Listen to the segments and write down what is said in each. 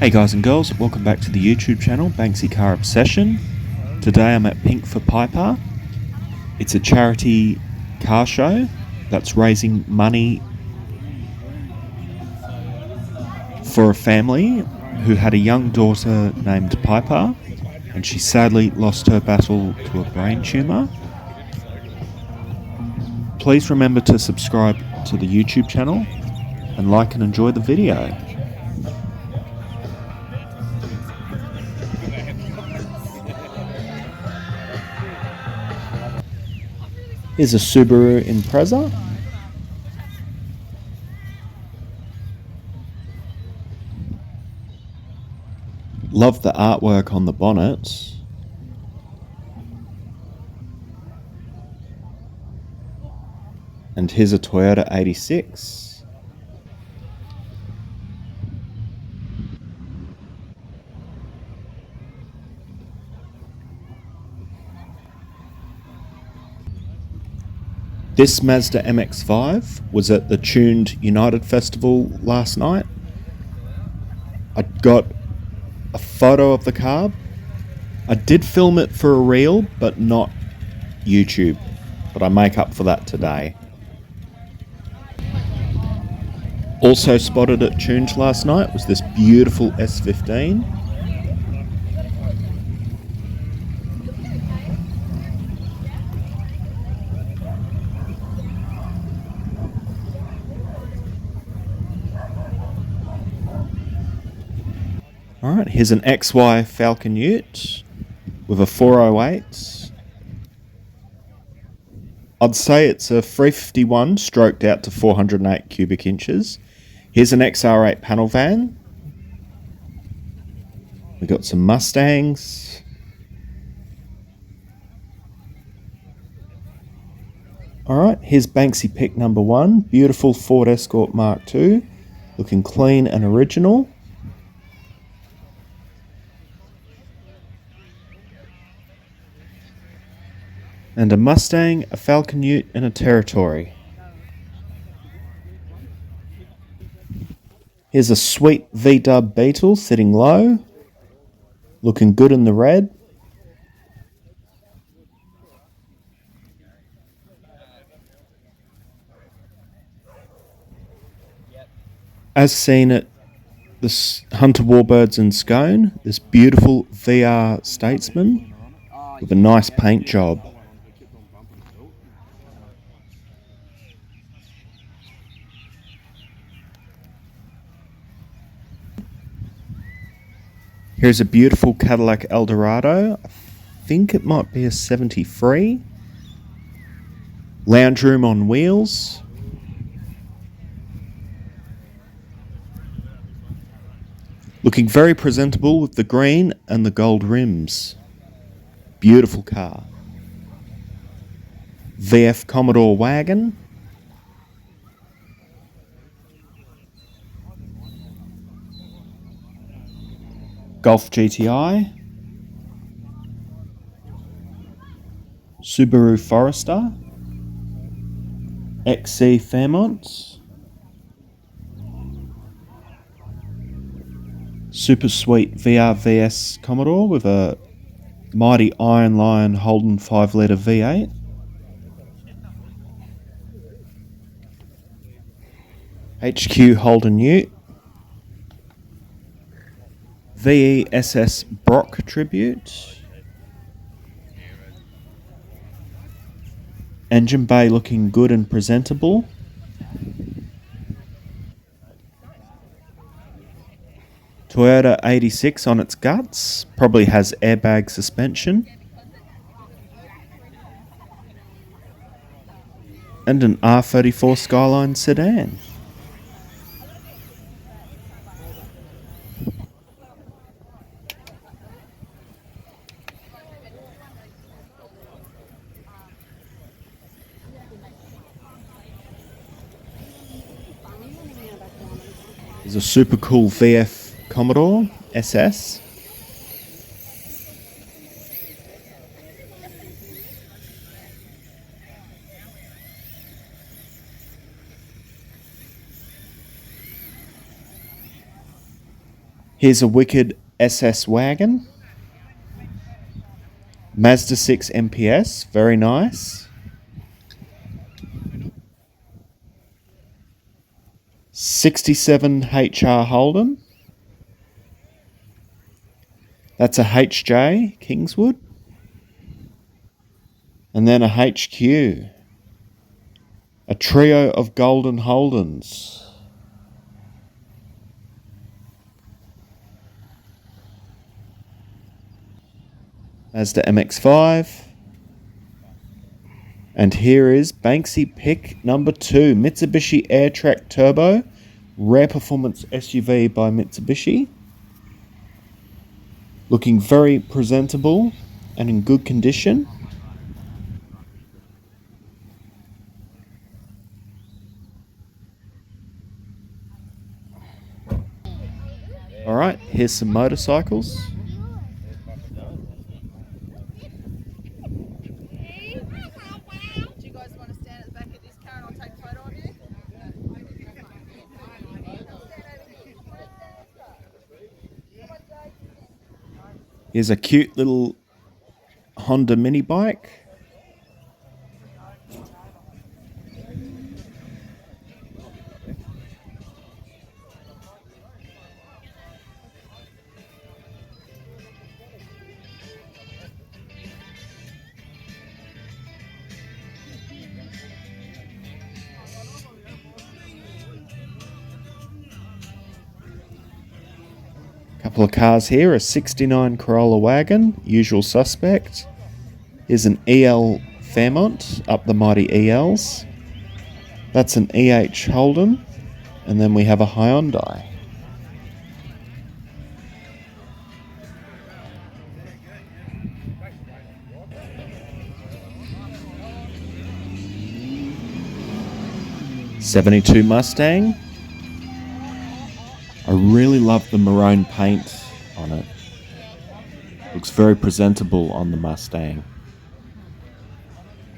Hey guys and girls, welcome back to the YouTube channel Banksy Car Obsession. Today I'm at Pink for Piper. It's a charity car show that's raising money for a family who had a young daughter named Piper, and she sadly lost her battle to a brain tumour. Please remember to subscribe to the YouTube channel and like and enjoy the video. Here's a Subaru Impreza. Love the artwork on the bonnet. And here's a Toyota 86. This Mazda MX-5 was at the Tuned United Festival last night. I got a photo of the car. I did film it for a reel, but not YouTube. But I make up for that today. Also spotted at Tuned last night was this beautiful S15. Alright, here's an XY Falcon Ute with a 408. I'd say it's a 351 stroked out to 408 cubic inches. Here's an XR8 panel van. We got some Mustangs. Alright, here's Banksy pick number 1. Beautiful Ford Escort Mark II. Looking clean and original. And a Mustang, a Falcon Ute, and a Territory. Here's a sweet V-dub Beetle sitting low. Looking good in the red. As seen at the Hunter Warbirds and Scone, this beautiful VR Statesman with a nice paint job. Here's a beautiful Cadillac Eldorado. I think it might be a 73. Lounge room on wheels. Looking very presentable with the green and the gold rims. Beautiful car. VF Commodore wagon. Golf GTI. Subaru Forester. XC Fairmont. Super sweet VRVS Commodore with a mighty Iron Lion Holden 5-litre V8. HQ Holden Ute. VESS Brock Tribute. Engine bay looking good and presentable. Toyota 86 on its guts. Probably has airbag suspension. And an R34 Skyline sedan. There's a super cool VF Commodore SS. Here's a wicked SS wagon. Mazda 6 MPS, very nice. 67 HR Holden. That's a HJ Kingswood. And then a HQ. A trio of golden Holdens. Mazda MX-5. And here is Banksy pick number 2, Mitsubishi Airtrack Turbo, rare performance SUV by Mitsubishi. Looking very presentable and in good condition. Alright, here's some motorcycles. Here's a cute little Honda mini bike. Couple of cars here, a 69 Corolla wagon, usual suspect. Here's an EL Fairmont, up the mighty ELs. That's an EH Holden, and then we have a Hyundai. '72 Mustang. I really love the maroon paint on it. Looks very presentable on the Mustang.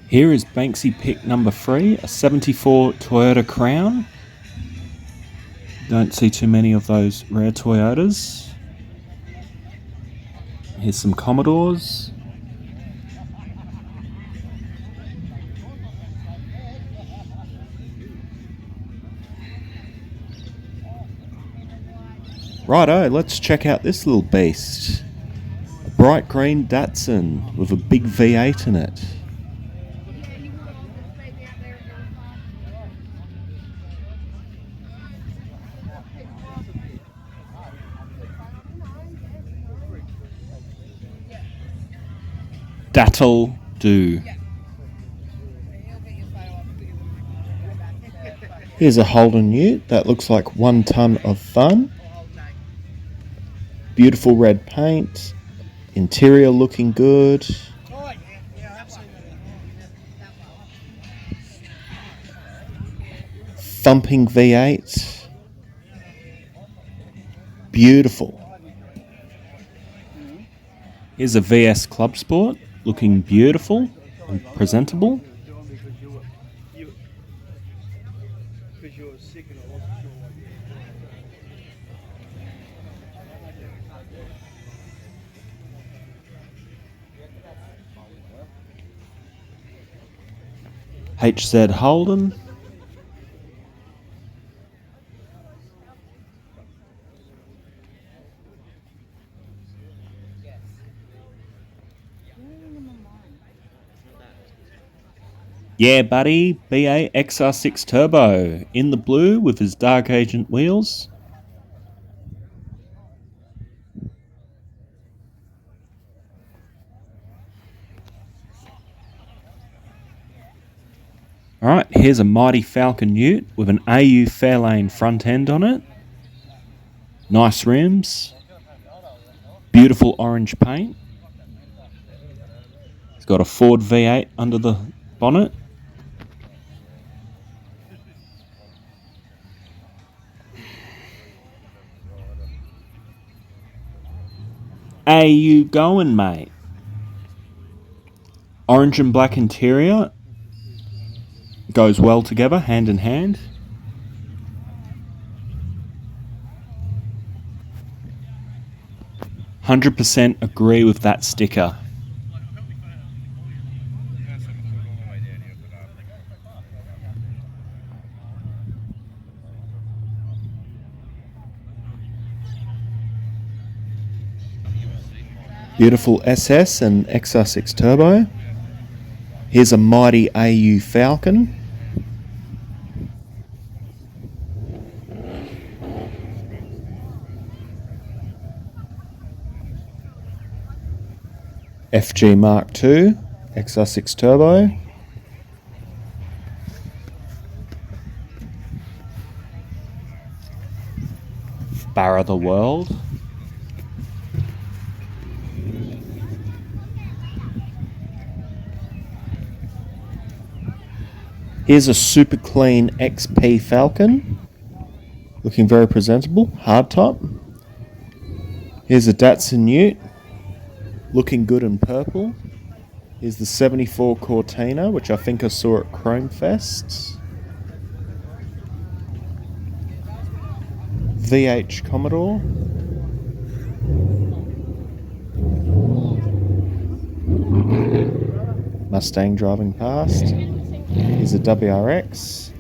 Here is Banksy pick number 3, a 74 Toyota Crown. Don't see too many of those rare Toyotas. Here's some Commodores. Righto, let's check out this little beast. A bright green Datsun with a big V8 in it. That'll do. Here's a Holden Ute that looks like 1 ton of fun. Beautiful red paint, interior looking good. Thumping V8. Beautiful. Here's a VS Club Sport, looking beautiful and presentable. HZ Holden. Yeah, buddy, BA XR6 Turbo in the blue with his Dark Agent wheels. Alright, here's a mighty Falcon Ute with an AU Fairlane front end on it. Nice rims. Beautiful orange paint. It's got a Ford V8 under the bonnet. Hey, you going, mate? Orange and black interior. Goes well together, hand in hand. 100% agree with that sticker. Beautiful SS and XR6 Turbo. Here's a mighty AU Falcon. FG Mark II, XR6 Turbo. Barra the World. Here's a super clean XP Falcon. Looking very presentable, hardtop. Here's a Datsun Ute. Looking good in purple. Here's the 74 Cortina, which I think I saw at Chrome Fest. VH Commodore. Mustang driving past. Here's a WRX.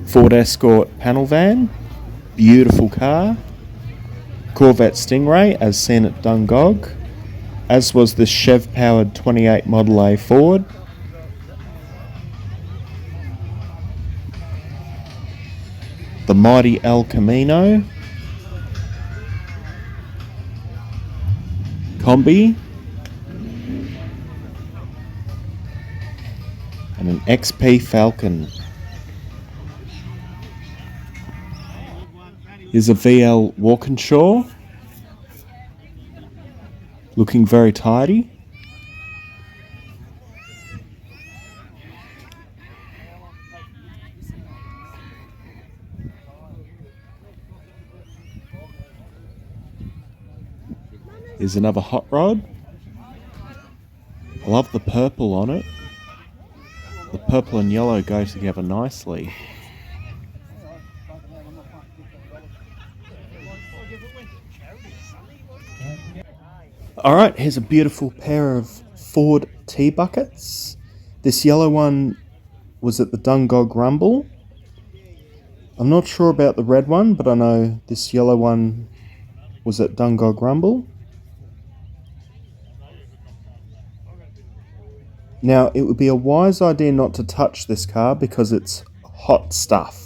Ford Escort panel van. Beautiful car. Corvette Stingray, as seen at Dungog. As was the Chev-powered 28 Model A Ford. The mighty El Camino. Combi. And an XP Falcon. Here's a VL Walkinshaw. Looking very tidy. Here's another hot rod. I love the purple on it. The purple and yellow go together nicely. Alright, here's a beautiful pair of Ford T-buckets. This yellow one was at the Dungog Rumble. I'm not sure about the red one, but I know this yellow one was at Dungog Rumble. Now, it would be a wise idea not to touch this car because it's hot stuff.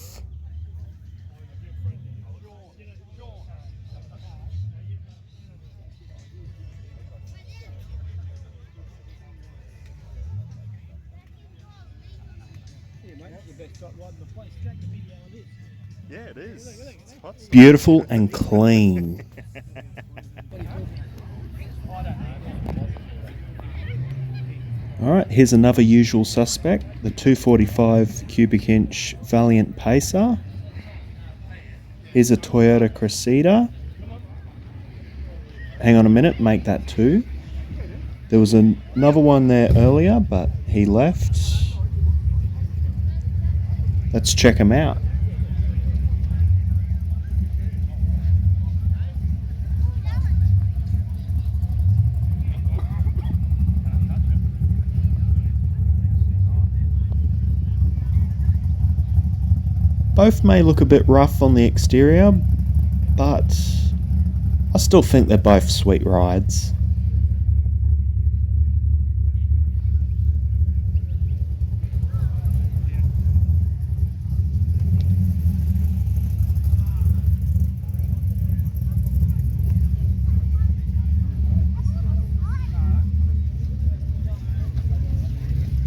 Yeah, it is. It's hot stuff. Beautiful and clean. Alright, here's another usual suspect, the 245 cubic inch Valiant Pacer. Here's a Toyota Cressida. Hang on a minute, make that two. There was another one there earlier, but he left. Let's check him out. Both may look a bit rough on the exterior, but I still think they're both sweet rides.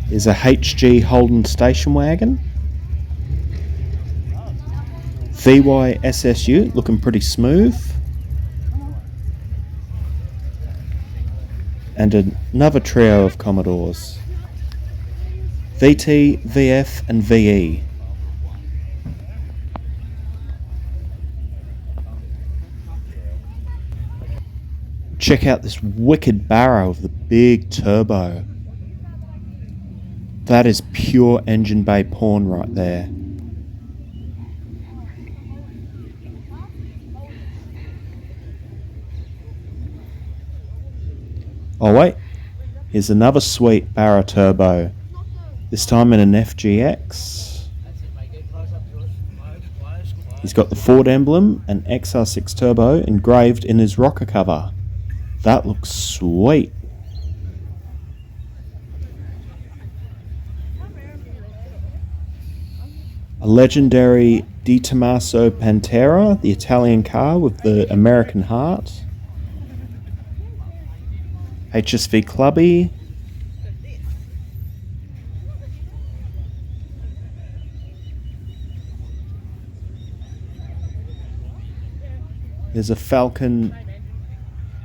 Here's a HG Holden station wagon. VY SSU, looking pretty smooth. And another trio of Commodores. VT, VF and VE. Check out this wicked Barrow of the big turbo. That is pure engine bay porn right there. Oh wait, here's another sweet Barra Turbo. This time in an FGX. He's got the Ford emblem and XR6 Turbo engraved in his rocker cover. That looks sweet. A legendary Di Tommaso Pantera, the Italian car with the American heart. HSV Clubby. There's a Falcon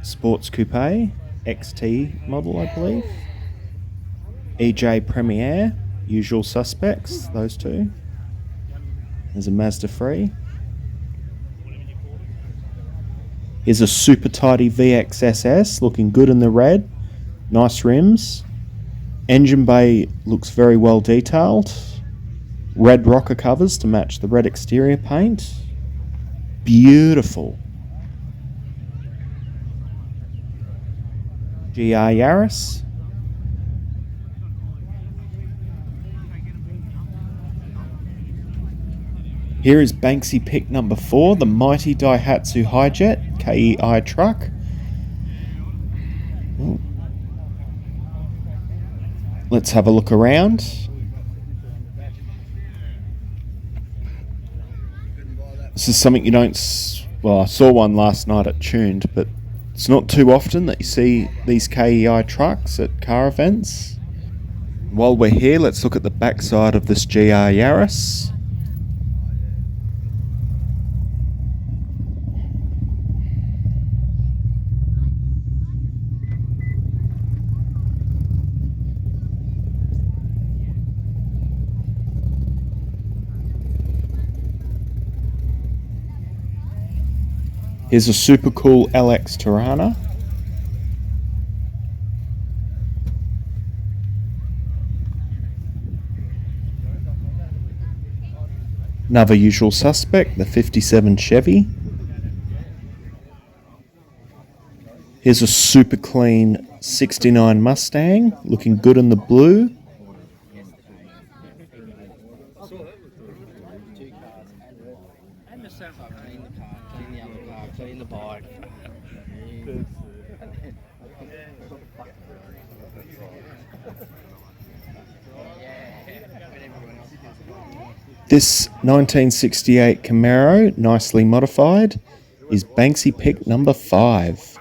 Sports Coupe, XT model, I believe. EJ Premier, usual suspects, those two. There's a Mazda 3. Here's a super tidy VXSS, looking good in the red. Nice rims. Engine bay looks very well detailed. Red rocker covers to match the red exterior paint. Beautiful. GR Yaris. Here is Banksy pick number 4, the mighty Daihatsu Hijet KEI truck. Ooh. Let's have a look around. This is something you don't... Well, I saw one last night at Tuned, but it's not too often that you see these KEI trucks at car events. While we're here, let's look at the backside of this GR Yaris. Here's a super cool LX Tirana. Another usual suspect, the 57 Chevy. Here's a super clean 69 Mustang, looking good in the blue. This 1968 Camaro, nicely modified, is Banksy pick number 5.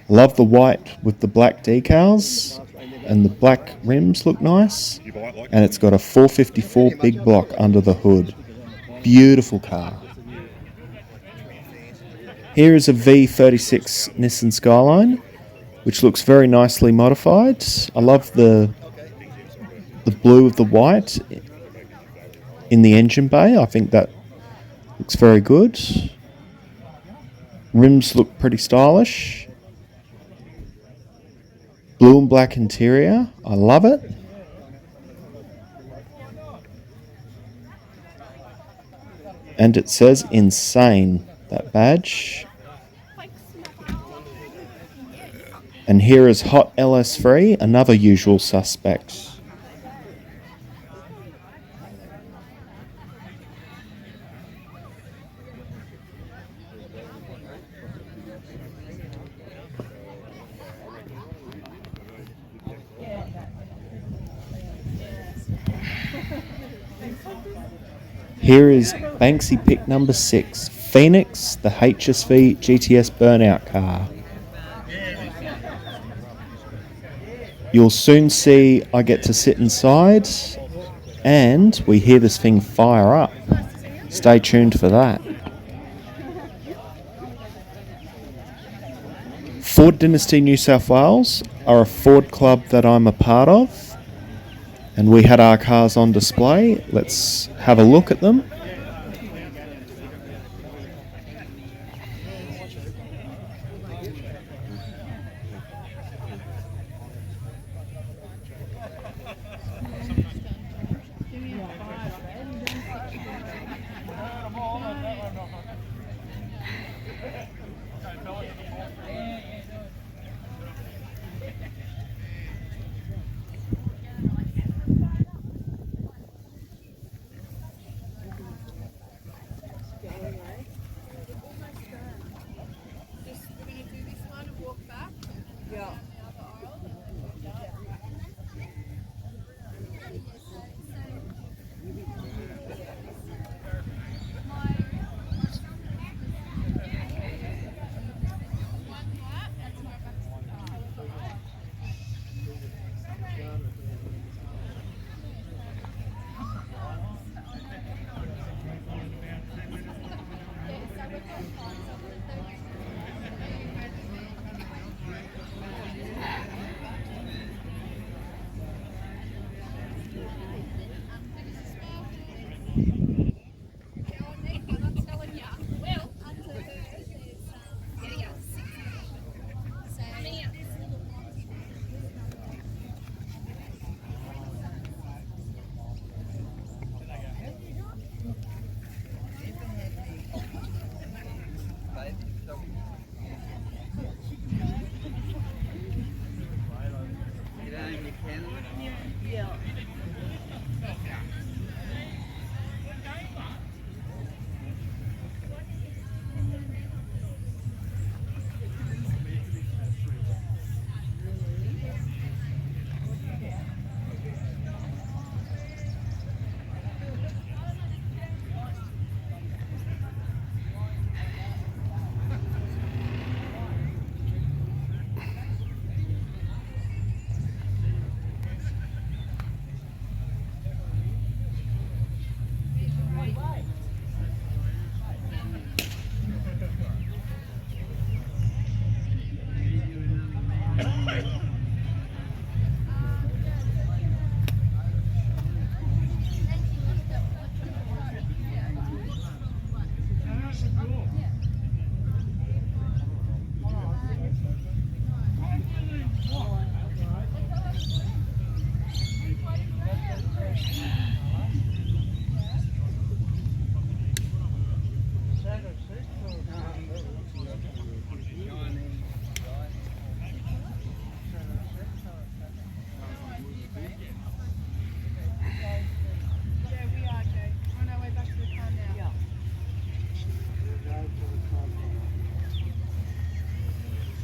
Love the white with the black decals, and the black rims look nice, and it's got a 454 big block under the hood. Beautiful car. Here is a V36 Nissan Skyline, which looks very nicely modified. I love the blue of the white in the engine bay. I think that looks very good. Rims look pretty stylish. Blue and black interior. I love it. And it says insane, that badge. And here is Hot LS3, another usual suspect. Here is Banksy pick number 6, Phoenix, the HSV GTS burnout car. You'll soon see I get to sit inside and we hear this thing fire up. Stay tuned for that. Ford Dynasty New South Wales are a Ford club that I'm a part of. And we had our cars on display. Let's have a look at them.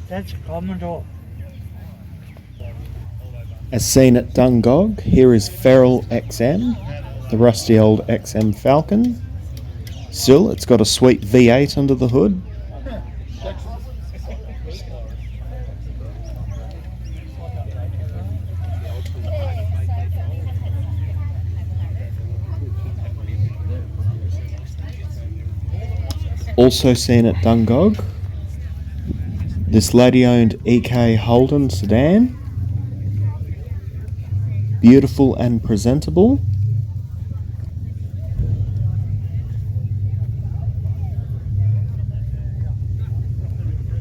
That's Commodore. As seen at Dungog, here is Feral XM, the rusty old XM Falcon. Still, it's got a sweet V8 under the hood. Also seen at Dungog, this lady-owned EK Holden sedan. Beautiful and presentable.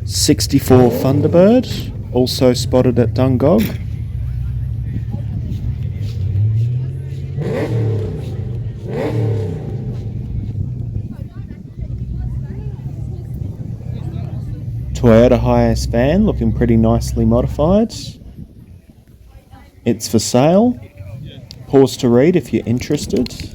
'64 Thunderbird, also spotted at Dungog. Toyota Hiace van, looking pretty nicely modified. It's for sale. Pause to read if you're interested.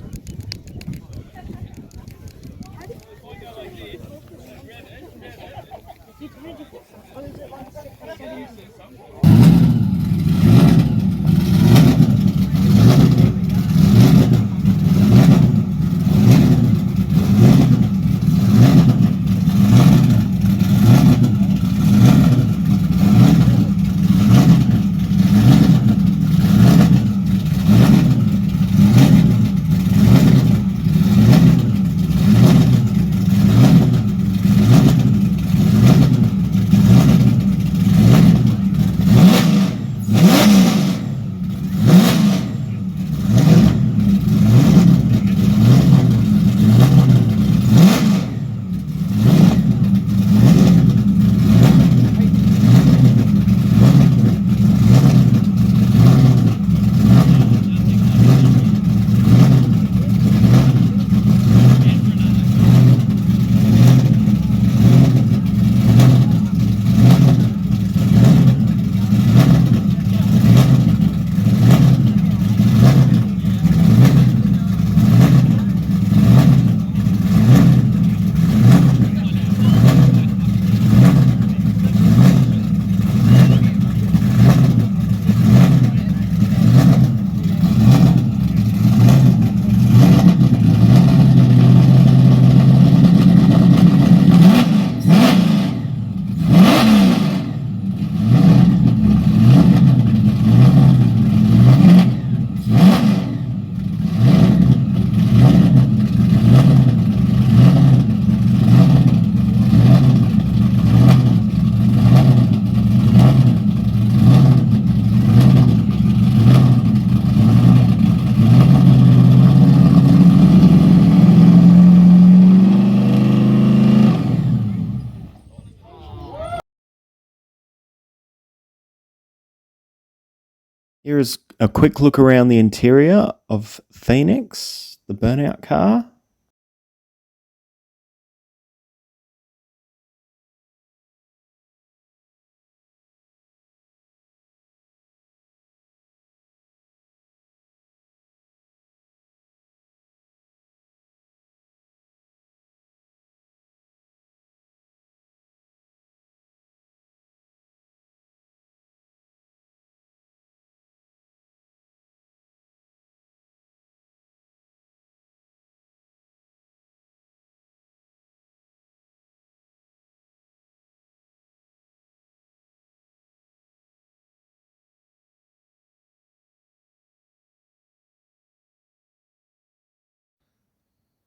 Here is a quick look around the interior of Phoenix, the burnout car.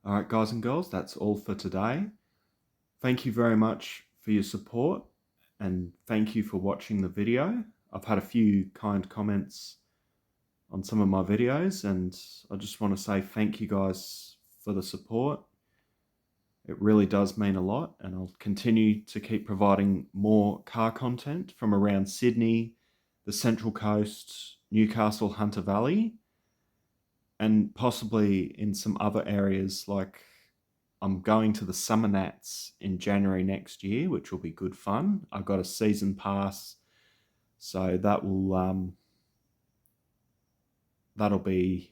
All right, guys and girls, that's all for today. Thank you very much for your support and thank you for watching the video. I've had a few kind comments on some of my videos and I just want to say thank you guys for the support. It really does mean a lot and I'll continue to keep providing more car content from around Sydney, the Central Coast, Newcastle, Hunter Valley, and possibly in some other areas like I'm going to the Summer Nats in January next year, which will be good fun. I've got a season pass, so that'll be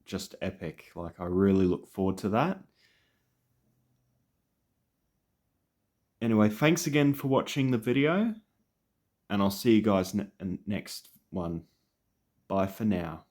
just epic. Like I really look forward to that. Anyway, thanks again for watching the video, and I'll see you guys next one. Bye for now.